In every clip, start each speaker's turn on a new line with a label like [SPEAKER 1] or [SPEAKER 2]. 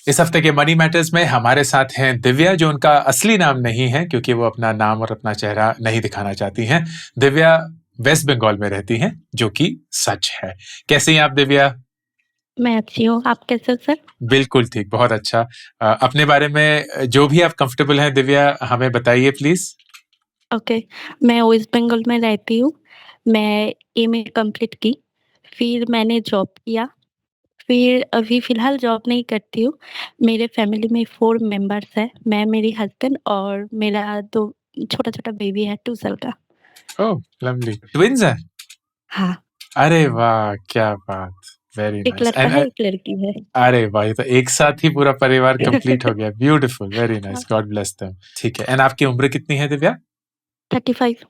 [SPEAKER 1] इस हफ्ते के मनी मैटर्स में हमारे साथ हैं दिव्या, जो उनका असली नाम नहीं है क्योंकि वो अपना नाम और अपना चेहरा नहीं दिखाना चाहती हैं। दिव्या वेस्ट बंगाल में रहती हैं, जो कि सच है। कैसे हैं आप दिव्या?
[SPEAKER 2] मैं अच्छी हूँ, आप कैसे हो सर?
[SPEAKER 1] बिल्कुल ठीक, बहुत अच्छा। अपने बारे में जो भी आप कंफर्टेबल हैं दिव्या, हमें बताइए प्लीज।
[SPEAKER 2] ओके, मैं वेस्ट बंगाल में रहती हूँ। मैं एमए कंप्लीट की, फिर मैंने जॉब किया, फिर अभी फ़िलहाल जॉब नहीं करती हूँ। मेरे फैमिली में 4 मेंबर्स हैं, मैं, मेरी हस्बैंड और मेरा 2 छोटा-छोटा बेबी है 2 साल का।
[SPEAKER 1] ओह लवली, ट्विंस हैं?
[SPEAKER 2] हाँ,
[SPEAKER 1] अरे वाह, क्या बात! Very
[SPEAKER 2] 1
[SPEAKER 1] nice.
[SPEAKER 2] लड़का
[SPEAKER 1] एंड
[SPEAKER 2] है, 1 लड़की है।
[SPEAKER 1] अरे वाह, ये तो एक साथ ही पूरा परिवार कंप्लीट हो गया। Beautiful, very nice, God bless them. ठीक है, एंड आपकी उम्र कितनी है दिव्या?
[SPEAKER 2] 35।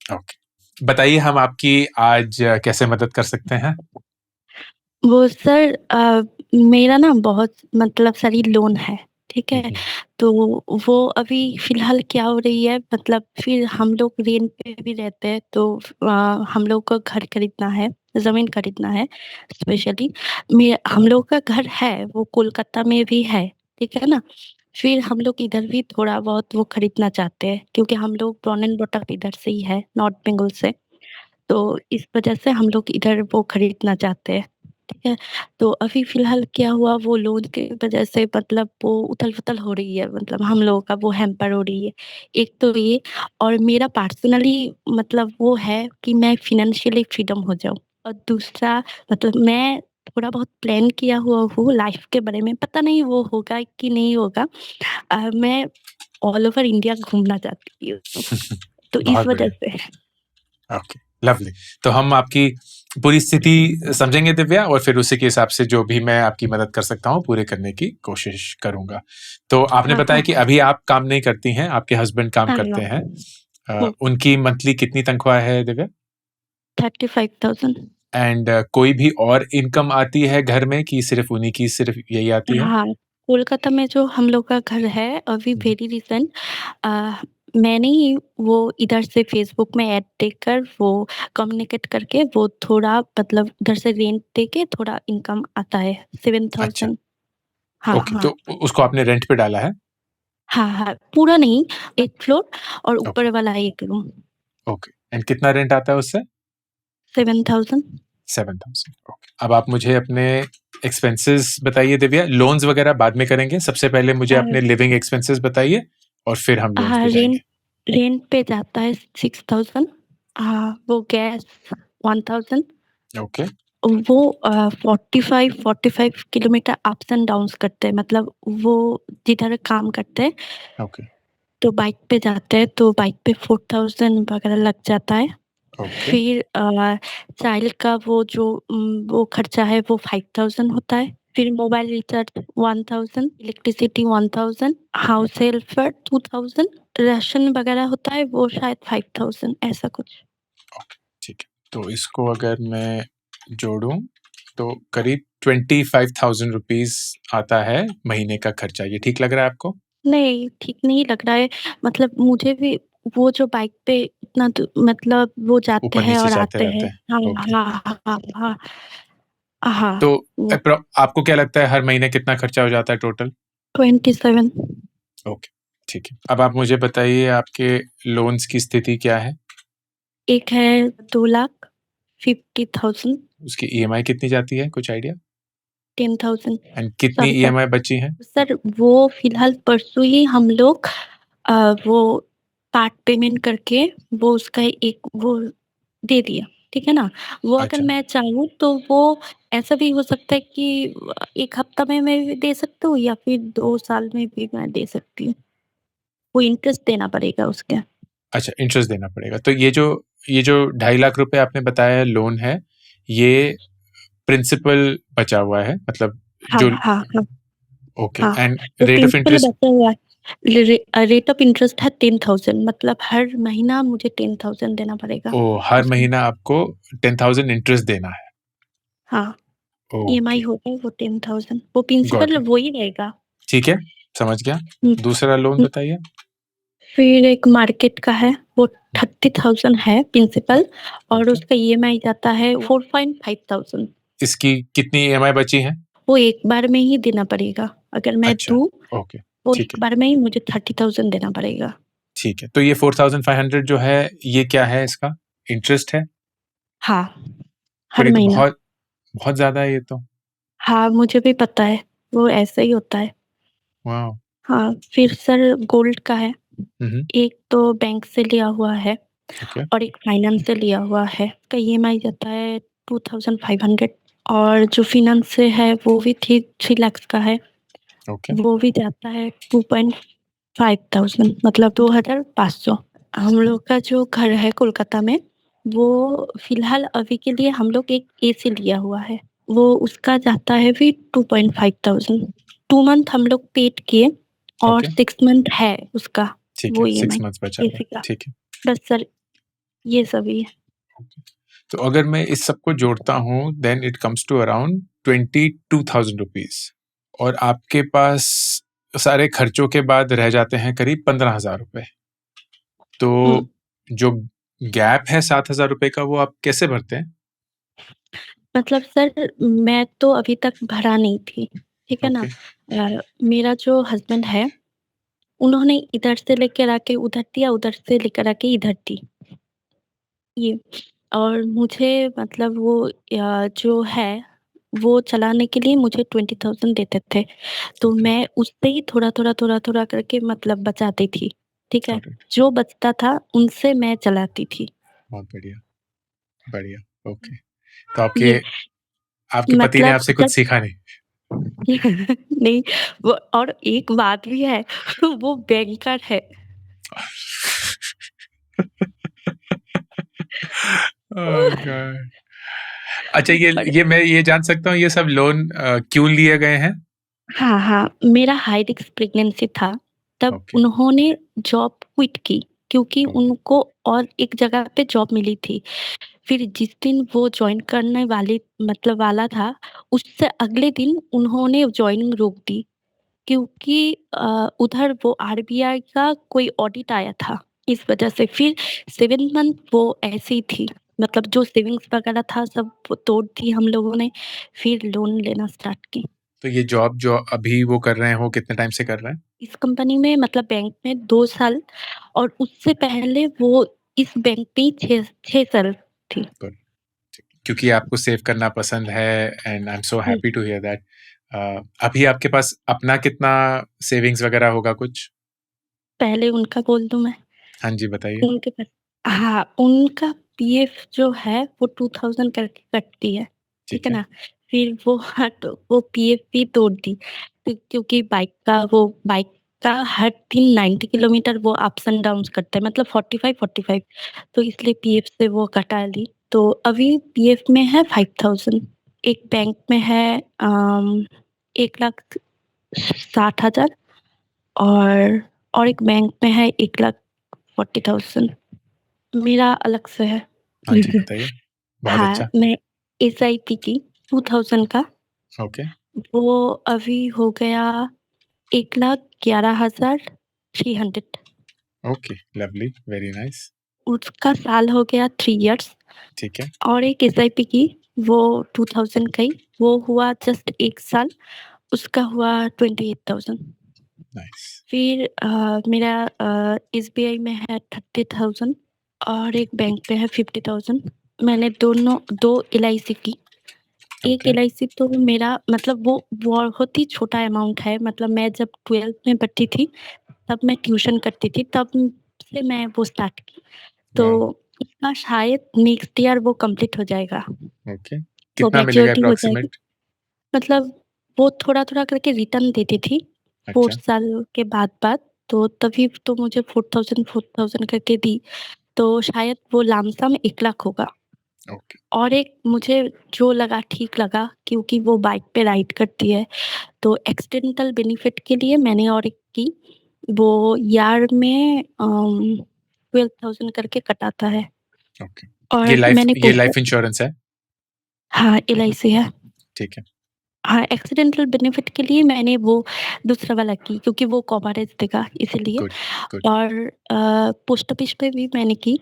[SPEAKER 1] ओके, बताइए हम आपकी आज कैसे मदद कर सकते हैं?
[SPEAKER 2] वो सर मेरा ना बहुत मतलब सारी लोन है, ठीक है?
[SPEAKER 1] हम्म,
[SPEAKER 2] तो वो अभी फ़िलहाल क्या हो रही है मतलब फिर हम लोग रेंट पे भी रहते हैं तो हम लोग को घर खरीदना है, ज़मीन खरीदना है स्पेशली। हम लोग का घर है वो कोलकाता में भी है, ठीक है ना? फिर हम लोग इधर भी थोड़ा बहुत वो खरीदना चाहते हैं क्योंकि हम लोग बॉर्न एंड ब्रॉट अप इधर से ही है, नॉर्थ बंगाल से। तो इस वजह से हम लोग इधर वो खरीदना चाहते हैं, ठीक है? तो अभी फ़िलहाल क्या हुआ वो लोन की वजह से मतलब वो उथल-पुथल हो रही है मतलब हम लोगों का वो हैम्पर हो रही है। एक तो ये और मेरा पर्सनली मतलब वो है कि मैं फ़ाइनेंशियली फ्रीडम हो जाऊँ और दूसरा मतलब मैं थोड़ा बहुत प्लान किया हुआ हूँ लाइफ़ के बारे में, पता नहीं वो होगा कि नहीं होगा। मैं ऑल ओवर इंडिया घूमना चाहती हूँ, तो इस
[SPEAKER 1] बहुत
[SPEAKER 2] वजह
[SPEAKER 1] बढ़िया।
[SPEAKER 2] से।
[SPEAKER 1] Okay, lovely. तो हम आपकी पूरी स्थिति समझेंगे दिव्या, और फिर उसी के हिसाब से जो भी मैं आपकी मदद कर सकता हूँ पूरे करने की कोशिश करूंगा। तो आपने
[SPEAKER 2] हाँ,
[SPEAKER 1] बताया
[SPEAKER 2] हाँ।
[SPEAKER 1] कि अभी आप काम नहीं करती हैं, आपके हस्बैंड काम
[SPEAKER 2] हाँ,
[SPEAKER 1] करते
[SPEAKER 2] हाँ।
[SPEAKER 1] हैं।
[SPEAKER 2] हुँ,
[SPEAKER 1] उनकी मंथली कितनी तनख्वाह है दिव्या?
[SPEAKER 2] 35,000।
[SPEAKER 1] एंड कोई भी और इनकम आती है घर में कि सिर्फ उन्हीं की सिर्फ यही आती है?
[SPEAKER 2] हाँ, कोलकाता में जो हम लोग का घर है अभी
[SPEAKER 1] हम्म,
[SPEAKER 2] वेरी रिसेंट अ, मैंने ही वो इधर से फ़ेसबुक में ऐड देखकर वो कम्युनिकेट करके वो थोड़ा मतलब उधर से रेंट देके थोड़ा इनकम आता है
[SPEAKER 1] अच्छा।
[SPEAKER 2] 7,000। हाँ,
[SPEAKER 1] ओके, तो
[SPEAKER 2] हाँ।
[SPEAKER 1] उसको आपने रेंट पे डाला है?
[SPEAKER 2] हाँ, हाँ, पूरा नहीं 1 फ्लोर और
[SPEAKER 1] ओके।
[SPEAKER 2] ऊपर वाला 1 रूम।
[SPEAKER 1] ओके, एंड कितना रेंट आता है उससे?
[SPEAKER 2] 7,000।
[SPEAKER 1] 7,000। ओके, अब आप मुझे अपने एक्सपेंसेस बताइए दिव्या। लोन्स वगैरह बाद में करेंगे, सबसे पहले मुझे
[SPEAKER 2] अ,
[SPEAKER 1] अपने लिविंग एक्सपेंसेस बताइए, और फिर हम लोन्स
[SPEAKER 2] हाँ,
[SPEAKER 1] पे
[SPEAKER 2] रेंट
[SPEAKER 1] जाएंगे।
[SPEAKER 2] रेंट पे जाता है 6,000। वो गैस 1,000।
[SPEAKER 1] ओके।
[SPEAKER 2] वो 45 किलोमीटर अप्स एंड डाउन्स करते हैं मतलब वो जिधर काम करते हैं
[SPEAKER 1] ओके।
[SPEAKER 2] तो बाइक पे जाते हैं तो बाइक पे 4,000 वगैरह लग जाता है।
[SPEAKER 1] ओके।
[SPEAKER 2] फिर चाइल्ड का वो खर्चा है वो 5,000 होता है। फिर mobile recharge 1,000, electricity 1,000, house helper 2,000, ration वगैरह होता है वो शायद 5,000 ऐसा कुछ।
[SPEAKER 1] ओके, ठीक है। तो इसको अगर मैं जोड़ूं तो करीब 25,000 रुपीज आता है महीने का खर्चा। ये ठीक लग रहा है आपको?
[SPEAKER 2] नहीं, ठीक नहीं लग रहा है। मतलब मुझे भी वो जो बाइक पे इतना मतलब वो जाते
[SPEAKER 1] ऊपर
[SPEAKER 2] हैं
[SPEAKER 1] नीचे
[SPEAKER 2] और
[SPEAKER 1] जाते
[SPEAKER 2] आते
[SPEAKER 1] रहते
[SPEAKER 2] हैं।
[SPEAKER 1] हैं।
[SPEAKER 2] हाँ,
[SPEAKER 1] ओके।
[SPEAKER 2] हाँ, हाँ, हाँ, हाँ,
[SPEAKER 1] तो
[SPEAKER 2] वो
[SPEAKER 1] आपको क्या लगता है हर महीने कितना खर्चा हो जाता है टोटल?
[SPEAKER 2] 27।
[SPEAKER 1] ओके, ठीक है। अब आप मुझे बताइए आपके लोन्स की स्थिति क्या है?
[SPEAKER 2] एक है 2,50,000,
[SPEAKER 1] उसकी ईएमआई कितनी जाती है, कुछ आइडिया?
[SPEAKER 2] 10,000
[SPEAKER 1] एंड कितनी
[SPEAKER 2] समथिंग।
[SPEAKER 1] ईएमआई बची हैं?
[SPEAKER 2] सर वो फिलहाल परसों ही हम लोग वो पार्ट पेमेंट करके वो उसका एक वो दे दिया, ठीक है ना? वो अगर
[SPEAKER 1] अच्छा।
[SPEAKER 2] मैं चाहूँ तो वो ऐसा भी हो सकता है कि 1 हफ्ता में मैं भी दे सकती हूँ या फिर 2 साल में भी मैं दे सकती हूँ। वो इंटरेस्ट देना पड़ेगा उसका।
[SPEAKER 1] अच्छा, इंटरेस्ट देना पड़ेगा। तो ये जो 2.5 लाख रुपए आपने बताया लोन है, ये प्रिंसिपल बचा हुआ है, मतलब
[SPEAKER 2] हाँ,
[SPEAKER 1] जो।
[SPEAKER 2] हाँ, हाँ,
[SPEAKER 1] ओके,
[SPEAKER 2] हाँ।
[SPEAKER 1] एंड
[SPEAKER 2] वो
[SPEAKER 1] रेट ऑफ
[SPEAKER 2] प्रिंसिपल
[SPEAKER 1] इंटरेस्ट?
[SPEAKER 2] बचा हुआ है। रेट ऑफ इंटरेस्ट है 10,000 मतलब हर महीना मुझे 10,000 देना पड़ेगा
[SPEAKER 1] ओ, हर
[SPEAKER 2] उसमें।
[SPEAKER 1] महीना आपको 10,000 इंटरेस्ट देना है?
[SPEAKER 2] हाँ, ईएमआई
[SPEAKER 1] ओके,
[SPEAKER 2] होगा वो 10,000 वो
[SPEAKER 1] गॉट
[SPEAKER 2] प्रिंसिपल
[SPEAKER 1] इट।
[SPEAKER 2] वो ही रहेगा।
[SPEAKER 1] ठीक है, समझ गया।
[SPEAKER 2] हुँ,
[SPEAKER 1] दूसरा लोन
[SPEAKER 2] हुँ।
[SPEAKER 1] बताइए।
[SPEAKER 2] फिर एक मार्केट का है वो 30,000 है प्रिंसिपल और
[SPEAKER 1] ओके,
[SPEAKER 2] उसका ईएमआई जाता है 4,500।
[SPEAKER 1] इसकी कितनी ईएमआई बची है?
[SPEAKER 2] वो एक बार में ही देना पड़ेगा। अगर मैं
[SPEAKER 1] अच्छा,
[SPEAKER 2] दूँ,
[SPEAKER 1] ओके,
[SPEAKER 2] वो
[SPEAKER 1] ठीक
[SPEAKER 2] एक
[SPEAKER 1] है,
[SPEAKER 2] बार में ही मुझे 30,000 देना पड़ेगा।
[SPEAKER 1] ठीक है। तो ये 4,500 जो है, ये क्या है इसका? इंटरेस्ट है?
[SPEAKER 2] हाँ,
[SPEAKER 1] पर
[SPEAKER 2] हर
[SPEAKER 1] ये तो
[SPEAKER 2] महीना।
[SPEAKER 1] बहुत बहुत ज़्यादा है ये तो।
[SPEAKER 2] हाँ, मुझे भी पता है, वो ऐसा ही होता है।
[SPEAKER 1] वाओ!
[SPEAKER 2] हाँ, फिर सर गोल्ड का है।
[SPEAKER 1] हुँ, हुँ,
[SPEAKER 2] एक तो बैंक से लिया हुआ है
[SPEAKER 1] ओके,
[SPEAKER 2] और एक फाइनेंस से लिया हुआ है। का ईएमआई जाता है 2500 और जो फाइनेंस से है वो भी 3 लाख का है।
[SPEAKER 1] ओके,
[SPEAKER 2] वो भी जाता है 2,500 मतलब 2,500। हम लोग का जो घर है कोलकाता में, वो फ़िलहाल अभी के लिए हम लोग एक एसी लिया हुआ है। वो उसका जाता है भी 2,500। 2 मंथ हम लोग पेड किए और
[SPEAKER 1] ओके,
[SPEAKER 2] 6 मंथ है उसका
[SPEAKER 1] ठीक
[SPEAKER 2] वो
[SPEAKER 1] है, 6
[SPEAKER 2] ईएमआई
[SPEAKER 1] मंथ्स बचा हुआ है,
[SPEAKER 2] एसी का।
[SPEAKER 1] ठीक है,
[SPEAKER 2] बस सर ये सभी है।
[SPEAKER 1] ओके। तो अगर मैं इस सबको जोड़ता हूँ, then it comes to around 22,000 rupees और आपके पास सारे खर्चों के बाद रह जाते हैं करीब 15,000 रुपए। तो
[SPEAKER 2] हुँ,
[SPEAKER 1] जो गैप है 7,000 रुपए का, वो आप कैसे भरते हैं?
[SPEAKER 2] मतलब सर मैं तो अभी तक भरा नहीं थी, ठीक है ना?
[SPEAKER 1] ओके,
[SPEAKER 2] मेरा जो हस्बैंड है, उन्होंने इधर से लेकर आके उधर दिया, उधर से लेकर आके इधर दी, ये। और मुझे मतलब वो जो है, वो चलाने के लिए मुझे 20,000 देते थे, तो
[SPEAKER 1] ओके,
[SPEAKER 2] मैं उससे ही थोड़ा-थोड़ा, थोड़ा-थोड़ा करके मतलब बचाती थी, ठीक है?
[SPEAKER 1] Got it.
[SPEAKER 2] जो बचता था, उनसे मैं चलाती थी।
[SPEAKER 1] बहुत बढ़िया, बढ़िया, ओके। तो आपके
[SPEAKER 2] ये
[SPEAKER 1] आपके पति ने
[SPEAKER 2] मतलब
[SPEAKER 1] आपसे
[SPEAKER 2] जब
[SPEAKER 1] कुछ सीखा नहीं?
[SPEAKER 2] नहीं वो और एक बात भी है वो बैंकर है।
[SPEAKER 1] ओह गॉड! अच्छा,
[SPEAKER 2] और
[SPEAKER 1] ये मैं ये जान सकता हूँ, ये सब लोन क्यों लिए गए हैं?
[SPEAKER 2] हाँ, हाँ, मेरा हाई रिस्क प्रेगनेंसी था, तब
[SPEAKER 1] ओके,
[SPEAKER 2] उन्होंने जॉब क्विट की क्योंकि
[SPEAKER 1] ओके,
[SPEAKER 2] उनको और एक जगह पे जॉब मिली थी। फिर जिस दिन वो जॉइन करने वाली मतलब वाला था, उससे अगले दिन उन्होंने जॉइनिंग रोक दी क्योंकि उधर वो आरबीआई का कोई ऑडिट आया था, इस वजह से। फिर 7 मंथ वो ऐसे ही थी, मतलब जो सेविंग्स वगैरह था सब वो तोड़ दी हम लोगों ने, फिर लोन लेना स्टार्ट की।
[SPEAKER 1] तो ये जॉब जो अभी वो कर रहे हैं, वो कितने टाइम से कर रहे हैं?
[SPEAKER 2] इस कंपनी में मतलब बैंक में 2 साल और उससे पहले वो इस बैंक में ही 6 साल थी।
[SPEAKER 1] गुड, क्योंकि आपको सेव करना पसंद है and I am so
[SPEAKER 2] hmm,
[SPEAKER 1] happy to hear that. अभी आपके पास अपना कितना सेविंग्स वगैरह होगा कुछ?
[SPEAKER 2] पहले उनका बोल दूँ मैं?
[SPEAKER 1] हाँ जी, बताइए।
[SPEAKER 2] उनके पास हाँ, उनका पीएफ जो है वो 2000 करके कटती है, ठीक
[SPEAKER 1] ठीक
[SPEAKER 2] है
[SPEAKER 1] है,
[SPEAKER 2] ना? फिर वो तो वो पीएफ भी तोड़ दी क्योंकि बाइक का हर दिन 90 किलोमीटर वो अप्स एंड डाउन्स करता है मतलब 45-45 तो इसलिए पीएफ से वो कटा ली। तो अभी पीएफ में है 5000 एक बैंक में है 1,60,000 और एक बैंक में है 1,40,000 मेरा अलग से है।
[SPEAKER 1] हाँ जी, बताइए। बहुत
[SPEAKER 2] हाँ,
[SPEAKER 1] अच्छा,
[SPEAKER 2] मैं एसआईपी की 2000 का
[SPEAKER 1] ओके,
[SPEAKER 2] वो अभी हो गया 1,11,300
[SPEAKER 1] ओके, लवली, वेरी नाइस,
[SPEAKER 2] उसका साल हो गया 3 इयर्स
[SPEAKER 1] ठीक है,
[SPEAKER 2] और एक एसआईपी की वो 2000 का ही वो हुआ जस्ट 1 साल, उसका हुआ 28,000
[SPEAKER 1] नाइस,
[SPEAKER 2] फिर मेरा एसबीआई में है 30,000 और एक बैंक पे है 50,000 मैंने दोनों 2 एलआईसी की। एक
[SPEAKER 1] ओके,
[SPEAKER 2] एलआईसी तो मेरा मतलब वो बहुत ही छोटा अमाउंट है मतलब मैं जब 12th में पढ़ती थी, तब मैं ट्यूशन करती थी, तब से मैं वो स्टार्ट की। तो
[SPEAKER 1] वाओ!
[SPEAKER 2] उसका शायद नेक्स्ट ईयर वो कंप्लीट हो जाएगा,
[SPEAKER 1] ओके,
[SPEAKER 2] वो
[SPEAKER 1] कितना मिलेगा
[SPEAKER 2] मैच्योरिटी हो जाएगी।
[SPEAKER 1] अप्रॉक्सिमेट?
[SPEAKER 2] मतलब वो थोड़ा-थोड़ा करके रिटर्न देती थी, 4
[SPEAKER 1] अच्छा,
[SPEAKER 2] साल के बाद-बाद, तो तभी तो मुझे 4,000 करके दी, तो शायद वो लमसम 1 लाख होगा।
[SPEAKER 1] ओके,
[SPEAKER 2] और एक मुझे जो लगा ठीक लगा क्योंकि वो बाइक पे राइड करती है, तो एक्सीडेंटल बेनिफिट के लिए मैंने और एक की, वो ईयर में 12,000 करके कटाता है
[SPEAKER 1] ओके।
[SPEAKER 2] और मैंने
[SPEAKER 1] ये
[SPEAKER 2] पूछा
[SPEAKER 1] लाइफ इंश्योरेंस है?
[SPEAKER 2] हाँ, एलआईसी है।
[SPEAKER 1] ठीक है,
[SPEAKER 2] हाँ, एक्सीडेंटल बेनिफिट के लिए मैंने वो दूसरा वाला की क्योंकि वो कवरेज देगा इसीलिए
[SPEAKER 1] गुड, गुड,
[SPEAKER 2] और पोस्ट ऑफिस पे भी मैंने की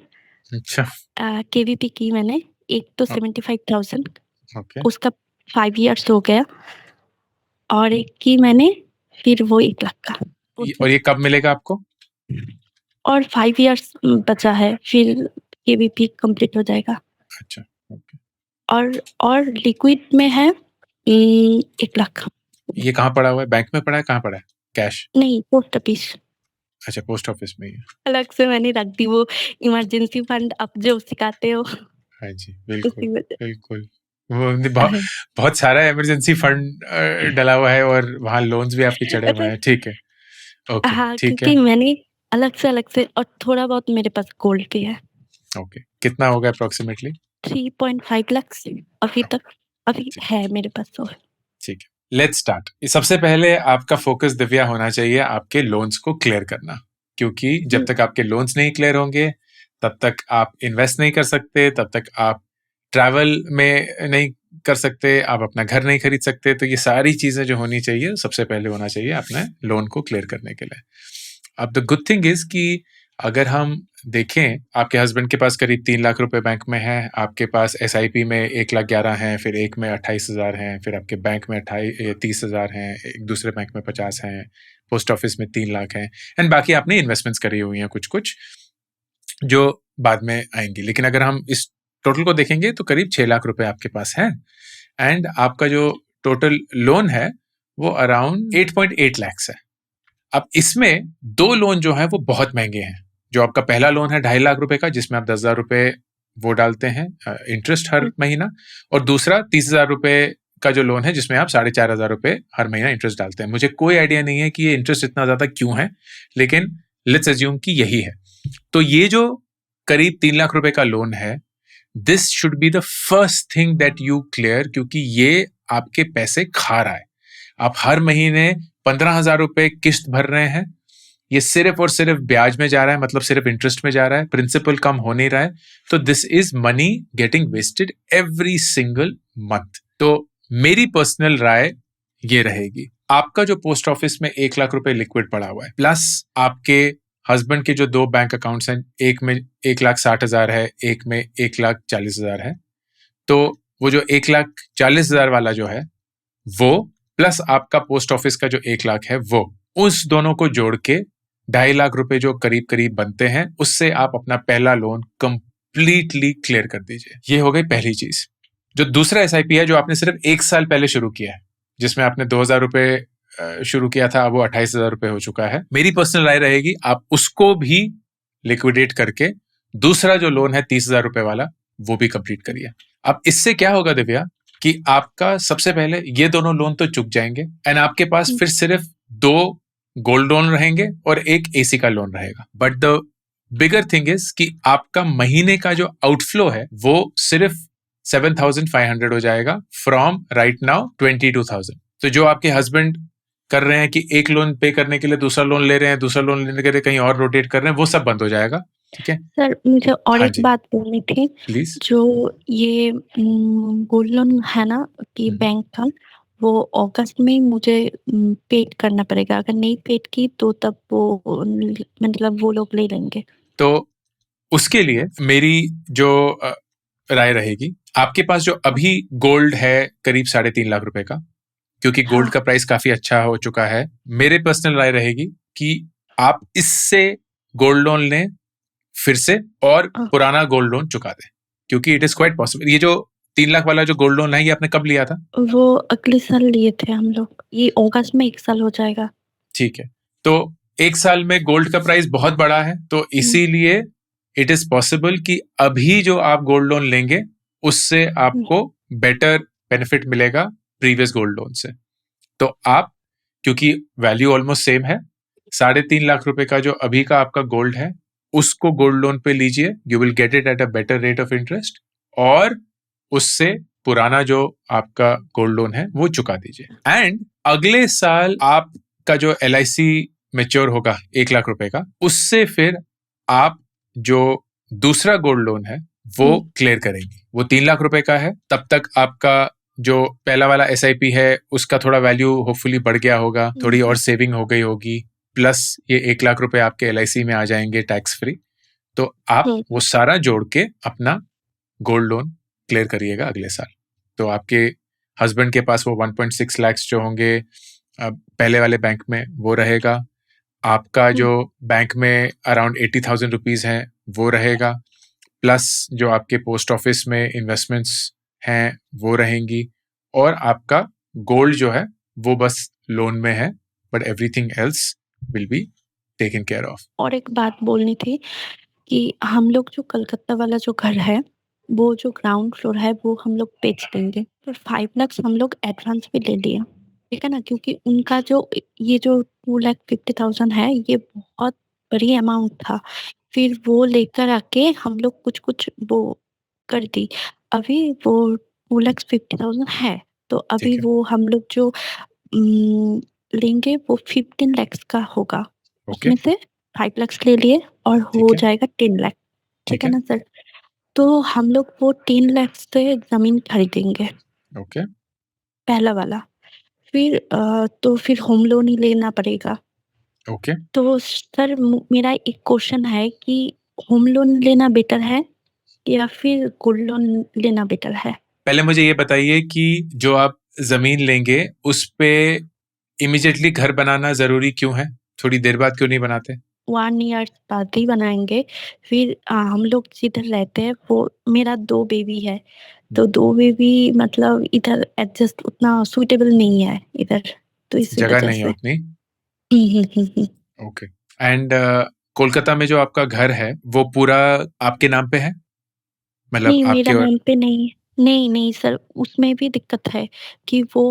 [SPEAKER 1] अच्छा,
[SPEAKER 2] केवीपी की मैंने, एक तो
[SPEAKER 1] ओ
[SPEAKER 2] 75,000
[SPEAKER 1] ओके,
[SPEAKER 2] उसका 5 इयर्स हो गया और एक की मैंने फिर वो 1 लाख का।
[SPEAKER 1] और ये कब मिलेगा आपको?
[SPEAKER 2] और 5 इयर्स बचा है, फिर केवीपी कंप्लीट हो जाएगा।
[SPEAKER 1] अच्छा, ओके।
[SPEAKER 2] और लिक्विड में है 1 लाख।
[SPEAKER 1] ये कहाँ पड़ा हुआ है? बैंक में पड़ा है? कहाँ पड़ा है? कैश?
[SPEAKER 2] नहीं, पोस्ट ऑफिस।
[SPEAKER 1] अच्छा, पोस्ट ऑफिस में ही है।
[SPEAKER 2] अलग से मैंने रख दी वो इमरजेंसी फंड, आप जो सिखाते हो
[SPEAKER 1] हाँ जी, बिल्कुल,
[SPEAKER 2] उसी में से।
[SPEAKER 1] बिल्कुल। वो बहुत सारा इमरजेंसी फंड डला हुआ है और वहाँ लोन्स भी आपके चढ़े हुए
[SPEAKER 2] अरे
[SPEAKER 1] हैं। ठीक है, ओके,
[SPEAKER 2] हाँ,
[SPEAKER 1] ठीक है,
[SPEAKER 2] क्योंकि मैंने अलग से और थोड़ा बहुत मेरे पास गोल्ड भी है।
[SPEAKER 1] ओके। कितना होगा अप्रॉक्सिमेटली?
[SPEAKER 2] 3.5 लाख अभी तक अभी
[SPEAKER 1] ठीक,
[SPEAKER 2] है मेरे पास तो।
[SPEAKER 1] ठीक है। Let's start. सबसे पहले आपका फोकस दिव्या होना चाहिए आपके लोन्स को क्लियर करना, क्योंकि जब तक आपके लोन्स नहीं क्लियर होंगे तब तक आप इन्वेस्ट नहीं कर सकते, तब तक आप ट्रैवल में नहीं कर सकते, आप अपना घर नहीं खरीद सकते। तो ये सारी चीजें जो होनी चाहिए सबसे पहले होना चाहिए अपने लोन को क्लियर करने के लिए। अब द गुड थिंग इज कि अगर हम देखें, आपके हस्बैंड के पास करीब 3 लाख रुपए बैंक में है, आपके पास SIP में 1,11,000 है, फिर एक में 28,000 हैं, फिर आपके बैंक में 30,000 हैं, एक दूसरे बैंक में 50 हैं, पोस्ट ऑफिस में 3 लाख हैं, एंड बाकी आपने इन्वेस्टमेंट्स करी हुई हैं कुछ कुछ जो बाद में आएंगी। लेकिन अगर हम इस टोटल को देखेंगे तो करीब 6 लाख रुपए आपके पास है, एंड आपका जो टोटल लोन है वो अराउंड 8.8 लाख है। अब इसमें 2 लोन जो है वो बहुत महंगे हैं। जो आपका पहला लोन है 2.5 लाख रुपए का, जिसमें आप 10,000 रुपए वो डालते हैं इंटरेस्ट हर महीना, और दूसरा 30,000 रुपए का जो लोन है जिसमें आप 4,500 रुपए हर महीना इंटरेस्ट डालते हैं। मुझे कोई आइडिया नहीं है कि ये इंटरेस्ट इतना ज्यादा क्यों है, लेकिन लेट्स अज्यूम कि यही है। तो ये जो करीब 3 लाख रुपए का लोन है, this should be the first thing that you clear, क्योंकि ये आपके पैसे खा रहा है। आप हर महीने 15,000 रुपए किस्त भर रहे हैं, ये सिर्फ और सिर्फ ब्याज में जा रहा है, मतलब सिर्फ इंटरेस्ट में जा रहा है, प्रिंसिपल कम हो नहीं रहा है। तो this is money getting wasted every single month. तो मेरी पर्सनल राय ये रहेगी, आपका जो पोस्ट ऑफिस में 1 लाख रुपए लिक्विड पड़ा हुआ है, प्लस आपके हस्बैंड के जो 2 बैंक अकाउंट्स हैं, एक में 1,60,000 है, एक में 1,40,000 है, तो वो जो 1,40,000 वाला जो है वो, प्लस आपका पोस्ट ऑफिस का जो 1 लाख है वो, उस दोनों को जोड़ के 2.5 लाख रुपए जो करीब करीब बनते हैं, उससे आप अपना पहला लोन कंप्लीटली क्लियर कर दीजिए। ये हो गई पहली चीज। जो दूसरा SIP है जो आपने सिर्फ 1 साल पहले शुरू किया है, जिसमें आपने 2,000 रुपए शुरू किया था, अब वो 28,000 रुपए हो चुका है, मेरी पर्सनल राय रहेगी आप उसको भी लिक्विडेट करके दूसरा जो लोन है 30,000 रुपए वाला वो भी कंप्लीट करिए। अब इससे क्या होगा दिव्या कि आपका सबसे पहले ये दोनों लोन तो चुक जाएंगे, एंड आपके पास फिर सिर्फ 2 गोल्ड लोन रहेंगे और एक AC का लोन रहेगा। But the bigger thing is कि आपका महीने का जो आउटफ्लो है वो सिर्फ 7,500 हो जाएगा फ्रॉम राइट नाउ 22,000। तो जो आपके हस्बैंड कर रहे हैं कि एक लोन पे करने के लिए दूसरा लोन ले रहे हैं, दूसरा लोन लेने के लिए कहीं और रोटेट कर रहे हैं, वो सब बंद हो जाएगा। ठीक है
[SPEAKER 2] सर, मुझे और
[SPEAKER 1] हाँ
[SPEAKER 2] एक
[SPEAKER 1] जी,
[SPEAKER 2] बात बोलनी थी।
[SPEAKER 1] प्लीज।
[SPEAKER 2] जो ये गोल्ड लोन है ना कि बैंक का, वो अगस्त में मुझे पेड करना पड़ेगा। अगर नहीं पेड की तो तब वो मतलब वो लोग ले लेंगे।
[SPEAKER 1] तो उसके लिए मेरी जो राय रहेगी, आपके पास जो अभी गोल्ड है करीब 3.5 लाख रुपए का, क्योंकि गोल्ड
[SPEAKER 2] हाँ,
[SPEAKER 1] का प्राइस काफी अच्छा हो चुका है, मेरे पर्सनल राय रहेगी कि आप इससे गोल्ड लोन लें फिर से और पुराना गोल्ड लोन चुका दें, क्योंकि इट इज क्वाइट पॉसिबल। ये जो 3 लाख वाला जो गोल्ड लोन है ये आपने कब लिया था?
[SPEAKER 2] वो अगले साल लिए थे हम लोग। ये अगस्त में 1 साल हो जाएगा।
[SPEAKER 1] ठीक है, तो 1 साल में गोल्ड का प्राइस बहुत बड़ा है, तो इसीलिए इट इज पॉसिबल कि अभी जो आप गोल्ड लोन लेंगे उससे आपको बेटर बेनिफिट मिलेगा प्रीवियस गोल्ड लोन से। तो आप, क्योंकि वैल्यू ऑलमोस्ट सेम है, 3.5 लाख रुपए का जो अभी का आपका गोल्ड है उसको गोल्ड लोन पे लीजिए, you will get it at a better rate of interest, और उससे पुराना जो आपका गोल्ड लोन है वो चुका दीजिए। एंड अगले साल आपका जो LIC मेच्योर होगा 1 लाख रुपए का, उससे फिर आप जो दूसरा गोल्ड लोन है वो क्लियर करेंगे। वो 3 लाख रुपए का है, तब तक आपका जो पहला वाला SIP है उसका थोड़ा वैल्यू होपफुली बढ़ गया होगा, थोड़ी और सेविंग हो गई होगी, प्लस ये 1 लाख रुपए आपके LIC में आ जाएंगे टैक्स फ्री। तो आप वो सारा जोड़ के अपना गोल्ड लोन क्लियर करिएगा अगले साल। तो आपके हस्बैंड के पास वो 1.6 लाख जो होंगे पहले वाले बैंक में वो रहेगा, आपका जो बैंक में अराउंड 80,000 रुपीज हैं वो रहेगा, प्लस जो आपके पोस्ट ऑफिस में इन्वेस्टमेंट्स हैं वो रहेंगी, और आपका गोल्ड जो है वो बस लोन में है, but everything else will be taken care of.
[SPEAKER 2] और एक बात बोलनी थी कि हम लोग जो कलकत्ता वाला जो घर है, वो जो ग्राउंड फ्लोर है वो हम लोग बेच देंगे। तो 5 लाख हम लोग एडवांस भी ले लिए, ठीक है ना? क्योंकि उनका जो ये जो 2,50,000 है, ये बहुत बड़ी अमाउंट था। फिर वो लेकर आके हम लोग कुछ-कुछ वो कर दी। अभी वो 2,50,000 है, तो
[SPEAKER 1] ठीक
[SPEAKER 2] अभी
[SPEAKER 1] है,
[SPEAKER 2] वो हम लोग जो लेंगे वो 15 lakhs का होगा।
[SPEAKER 1] ओके,
[SPEAKER 2] उसमें से 5 lakhs ले लिए और
[SPEAKER 1] ठीक
[SPEAKER 2] हो
[SPEAKER 1] है,
[SPEAKER 2] जाएगा 10 लाख, ठीक
[SPEAKER 1] ठीक
[SPEAKER 2] है
[SPEAKER 1] है,
[SPEAKER 2] ना सर? तो हम लोग वो 3 लाख से ज़मीन खरीदेंगे,
[SPEAKER 1] ओके,
[SPEAKER 2] पहला वाला। फिर तो फिर होम लोन ही लेना पड़ेगा।
[SPEAKER 1] ओके।
[SPEAKER 2] तो सर मेरा एक क्वेश्चन है कि होम लोन लेना बेटर है या फिर गोल्ड लोन लेना बेटर है?
[SPEAKER 1] पहले मुझे ये बताइए कि जो आप जमीन लेंगे उस पे इमिडिएटली घर बनाना जरूरी क्यों है? थोड़ी देर बाद क्यों नहीं बनाते?
[SPEAKER 2] 1 ईयर्स बाद ही बनाएँगे। फिर हम लोग जिधर रहते हैं वो मेरा 2 बेबी है, तो 2 बेबी मतलब इधर एडजस्ट उतना सूटेबल नहीं है इधर, तो इसी
[SPEAKER 1] जगह
[SPEAKER 2] वजह
[SPEAKER 1] नहीं है
[SPEAKER 2] से।
[SPEAKER 1] उतनी।
[SPEAKER 2] हुँ।
[SPEAKER 1] ओके। एंड कोलकाता में जो आपका घर है वो पूरा आपके नाम पे है, मतलब
[SPEAKER 2] नहीं, मेरा
[SPEAKER 1] आपके और
[SPEAKER 2] नाम पे नहीं है। नहीं, नहीं सर, उसमें भी दिक्कत है कि वो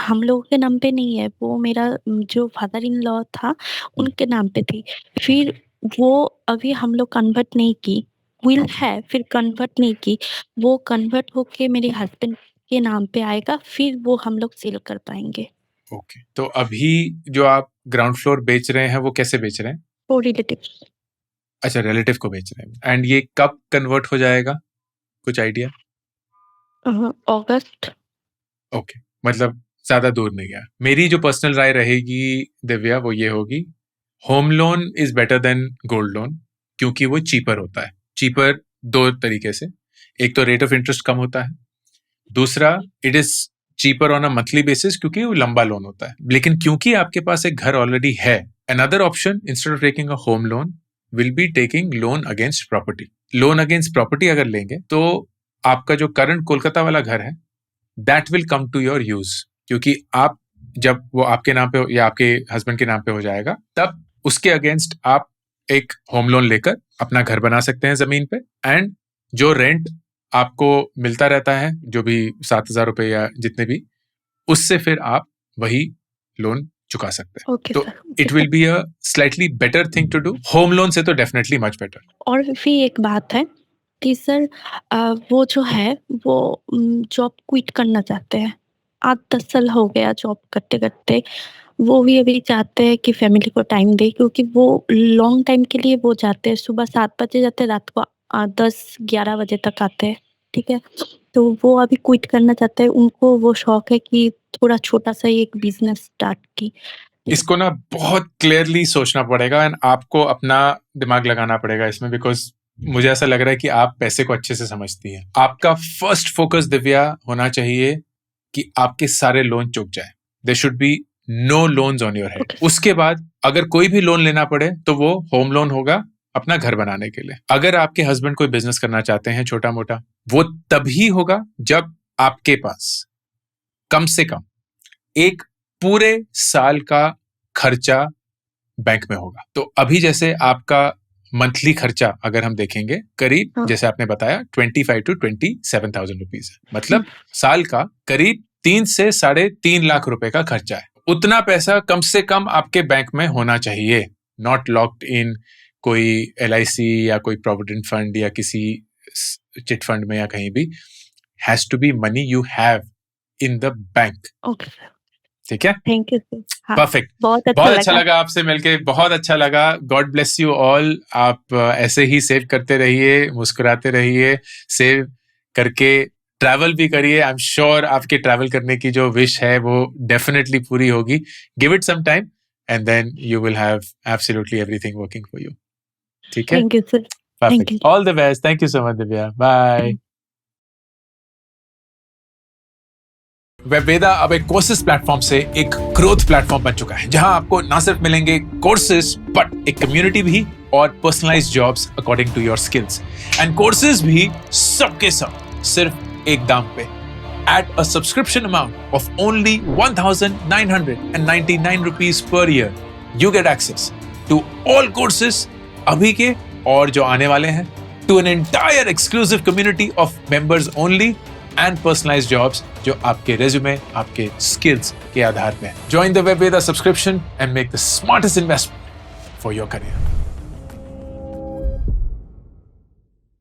[SPEAKER 2] हम लोगों के नाम पे नहीं है, वो मेरा जो फादर इन लॉ था, उनके नाम पे थी।
[SPEAKER 1] ओके,
[SPEAKER 2] फिर वो अभी हम लोग कन्वर्ट नहीं की, विल
[SPEAKER 1] ओके,
[SPEAKER 2] है, फिर कन्वर्ट नहीं की। वो कन्वर्ट होके मेरे हस्बैंड के नाम पे आएगा, फिर वो हम लोग सेल कर पाएँगे।
[SPEAKER 1] ओके। तो अभी जो आप ग्राउंड फ्लोर बेच रहे हैं वो कैसे बेच रहे हैं?
[SPEAKER 2] वो रिलेटिव्स
[SPEAKER 1] अच्छा, रिलेटिव को बेच रहे हैं। एंड ये कब कन्वर्ट हो जाएगा, कुछ आइडिया?
[SPEAKER 2] अगस्त।
[SPEAKER 1] ओके, मतलब ज्यादा दूर नहीं है। मेरी जो पर्सनल राय रहेगी दिव्या वो ये होगी, home loan is better than gold loan, क्योंकि वो चीपर होता है। चीपर दो तरीके से, एक तो रेट ऑफ इंटरेस्ट कम होता है, दूसरा it is cheaper on a monthly basis क्योंकि वो लंबा लोन होता है। लेकिन क्योंकि आपके पास एक घर ऑलरेडी है, another option instead of taking a home loan will be taking loan against property. Loan against property अगर लेंगे तो आपका जो करंट कोलकाता वाला घर है that will come to your use, क्योंकि आप जब वो आपके नाम पे या आपके हस्बैंड के नाम पे हो जाएगा तब उसके अगेंस्ट आप एक होम लोन लेकर अपना घर बना सकते हैं जमीन पे, एंड जो रेंट आपको मिलता रहता है जो भी 7,000 रुपए या जितने भी, उससे फिर आप वही लोन चुका सकते हैं।
[SPEAKER 2] ओके
[SPEAKER 1] तो
[SPEAKER 2] sir, okay
[SPEAKER 1] it will
[SPEAKER 2] sir.
[SPEAKER 1] Be a slightly better thing to do. Home loan से तो डेफिनेटली मच बेटर।
[SPEAKER 2] और भी एक बात है कि सर वो जो है वो जॉब क्विट करना चाहते हैं। 8-10 साल हो गया जॉब करते-करते। वो भी अभी चाहते हैं कि फैमिली को टाइम दें, क्योंकि वो लॉन्ग टाइम के लिए वो जाते हैं। सुबह 7 बजे जाते हैं, रात को 10-11 बजे तक आते हैं, ठीक है? तो वो अभी क्विट करना चाहते हैं। उनको वो शौक है कि थोड़ा छोटा-सा एक बिज़नेस स्टार्ट की।
[SPEAKER 1] इसको ना बहुत क्लियरली सोचना पड़ेगा एंड आपको अपना दिमाग लगाना पड़ेगा इसमें, बिकॉज मुझे ऐसा लग रहा है कि आप पैसे को अच्छे से समझती हैं। आपका फर्स्ट फोकस दिव्या होना चाहिए कि आपके सारे लोन चुक जाए। There should be no loans on your head.
[SPEAKER 2] Okay,
[SPEAKER 1] उसके बाद अगर कोई भी लोन लेना पड़े तो वो होम लोन होगा अपना घर बनाने के लिए। अगर आपके हस्बैंड कोई बिजनेस करना चाहते हैं छोटा मोटा, वो तभी होगा जब आपके पास कम से कम एक पूरे साल का खर्चा बैंक में होगा। तो अभी जैसे आपका मंथली खर्चा अगर हम देखेंगे करीब,
[SPEAKER 2] हाँ।
[SPEAKER 1] जैसे आपने बताया 25,000 to 27,000 रुपीज है, मतलब साल का करीब 3 से 3.5 लाख रुपए का खर्चा है। उतना पैसा कम से कम आपके बैंक में होना चाहिए, नॉट लॉक्ड इन कोई LIC या कोई प्रोविडेंट फंड या किसी चिट फंड में या कहीं भी। Has to be money you have in the bank.
[SPEAKER 2] Okay sir,
[SPEAKER 1] ठीक है,
[SPEAKER 2] थैंक यू सर। हाँ,
[SPEAKER 1] परफेक्ट।
[SPEAKER 2] बहुत अच्छा
[SPEAKER 1] बहुत अच्छा
[SPEAKER 2] लगा।
[SPEAKER 1] लगा आपसे मिलके, बहुत अच्छा लगा। God bless you all. आप ऐसे ही सेव करते रहिए, मुस्कुराते रहिए, सेव करके ट्रैवल भी करिए। आई एम श्योर आपके ट्रैवल करने की जो विश है वो डेफिनेटली पूरी होगी। Give it some time and then you will have absolutely everything working for you. ठीक है,
[SPEAKER 2] thank you sir. Thank
[SPEAKER 1] perfect.
[SPEAKER 2] You.
[SPEAKER 1] All the best. Thank you so much Divya. Bye. वेबवेदा अब एक कोर्सेज प्लेटफॉर्म से एक growth platform बन चुका है, जहां आपको ना सिर्फ मिलेंगे कोर्सेज बट एक कम्युनिटी भी और personalized jobs according to your skills. And courses भी सबके सब सिर्फ एक दाम पे। At a subscription amount of only 1,999 rupees per year, you get access to all courses अभी के और जो आने वाले हैं, to an entire exclusive community of members only and personalized jobs जो आपके resume, आपके skills के आधार पे हैं। Join the WebVeda subscription and make the smartest investment for your career.